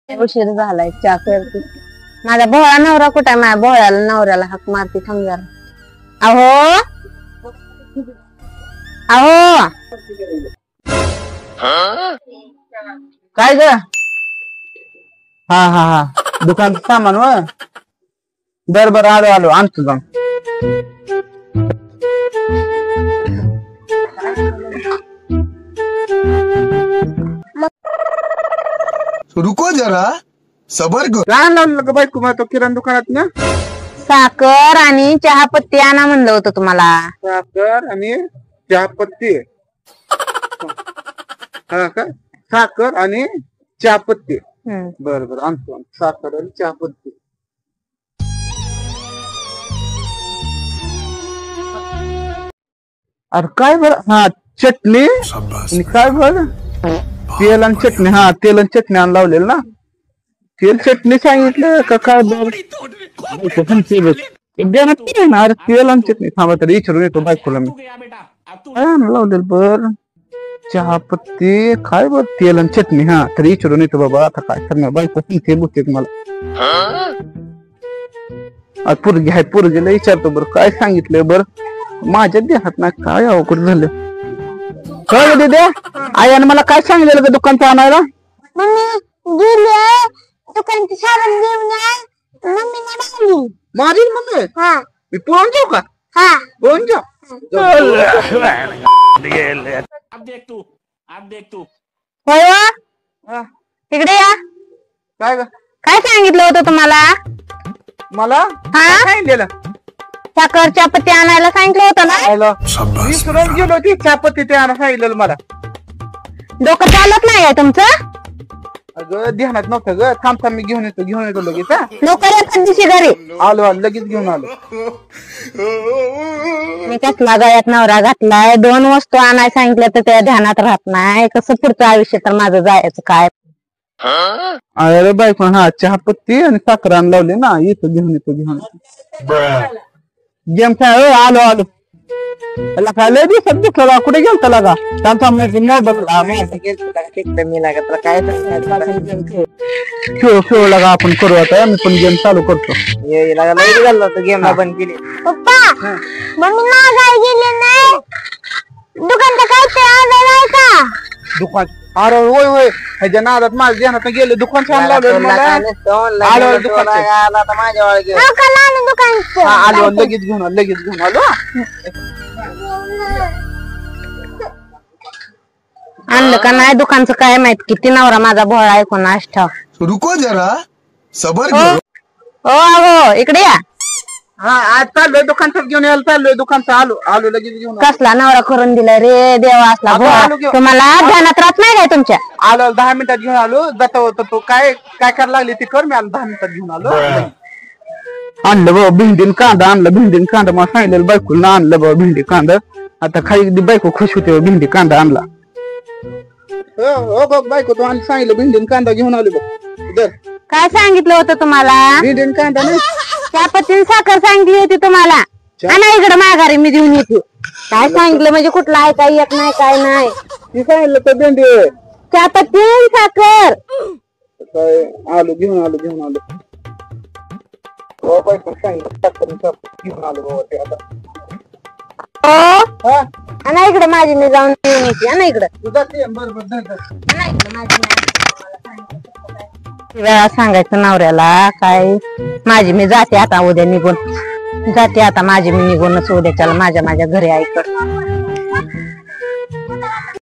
उशीर झालाय चहा करते. माझा भोळा नवरा कुठे आहे? माझ्या भोळ्याला नवऱ्याला हाक मारते थांब जरा. अहो अहो काय ग? हा हा हा दुकान सामान व बर बर आलो आलो आणतो जाऊन. रुको जरा सबर करो. लहान लावलं ग बायको तो किराणा दुकानात ना. साखर आणि चहा पत्ती आणा म्हणलं होतं तुम्हाला. साखर आणि चहापत्ती. हा का? साखर आणि चहापत्ती. बर बर आणतो साखर आणि चहापत्ती. अरे काय बर हा चटणी आणि काय बर तेल आणि चटणी. हा तेल आणि चटणी आण लावलेलं ना. तेल चटणी सांगितलं का काय बर तेल आणि चटणी. थांबा तरी विचारून येतो बायकोला मी काय लावलेलं. बर चहापत्ती काय बर तेल आणि चटणी. हा तरी विचारून येतो बाबा आता काय करणार. बायको सांगते बोलते मला आज पोरगी आहे पोरगीला विचारतो बरं काय सांगितलं. बर माझ्या देहात ना काय अवघड झालं. काय दे द्या आयाने मला काय सांगितलं का दुकानचं आणायला. दुकानची साबण घेऊन मम्मी माझी मम्मी मी पळून जाऊ का? पळून जाऊ. तिकडे या. काय ग? काय सांगितलं होतं तुम्हाला? मला सांगितलेलं साखर चहापत्ती आणायला सांगितलं होतं ना. विसरून गेलो ती चहापत्ती ते आणायला सांगितलं मला. डोकं चालत नाही आहे तुमचं? अगं ध्यानात नव्हतं ग. थांब थांब मी घेऊन येतो लगेच. लवकर येतात दिवशी घरी. आलो आलो लगेच घेऊन आलो. मी कसला गळ्यात नवरा घातलाय. 2 वस्तू आणायला सांगितलं तर त्या ध्यानात राहत नाही. कसं पुढचं आयुष्य तर माझं जायचं काय. अरे बायको हा चहापत्ती आणि साखर आण लावली ना. येतो घेऊन गेम खेळ. आलो आलो लय दिवसात दिसला. कुठे गेलता लागा? खेळ लागा आपण करू आता. मी पण गेम चालू करतो. गेम बंद केली. पप्पा मम्मी मागाय गेली नाही. दुकानचं काय ते आणायला का? दुकान अरे होय होय ह्याच्या नादात माझ्या ध्यानात गेले. दुकान छान लावलं मला. आलो दुकान आलो लगेच घेऊन आलो. आणलं का नाही दुकानचं काय माहित. किती नवरा माझा भोळा आहे कोणास ठाव. रुको जरा सबर करो. हो इकडे या. हा आज चाललोय दुकानचं घेऊन यायला चाललोय. दुकानचं आलो लगेच घेऊन. कसला नवरा करून दिला रे देवा असला भोळा. तुम्हाला ध्यानात राहत नाही काय तुमच्या? आलो 10 मिनिटात घेऊन आलो. जाता होता तो काय करायला लागली ती कर. मी आलो 10 मिनिटात घेऊन आलो. आणलं बाबा भेंडीन कांदा आणलं. भेंडीन कांदा मला सांगितलं बायकोला आणलं बाबा भेंडी कांदा. आता खाली बायको खुश होते. भेंडी कांदा आणला. हो बायको तू सांगितलं भेंडीन कांदा घेऊन आलो बघ. काय सांगितलं होतं तुम्हाला? भेंडीन कांदा नाही चहापत्ती साखर सांगितली होती तुम्हाला. आणा इकडे माघारी मी देऊन येते. काय सांगितलं म्हणजे कुठला आहे काही एक नाही काय नाही. ती सांगितलं तर भेंडी चहापत्ती साखर. काय आलो घेऊन आलो. हो बायको सांगितलं घेऊन आलो बाबा ते आता. आणा इकडे माझी मी जाऊन देऊन येते. आणा इकडे. वेळा सांगायचं नवऱ्याला काय. माझी मी जाते आता उद्या निघून. जाते आता माझी मी निघूनच उद्याच्याला माझ्या घरी ऐकत.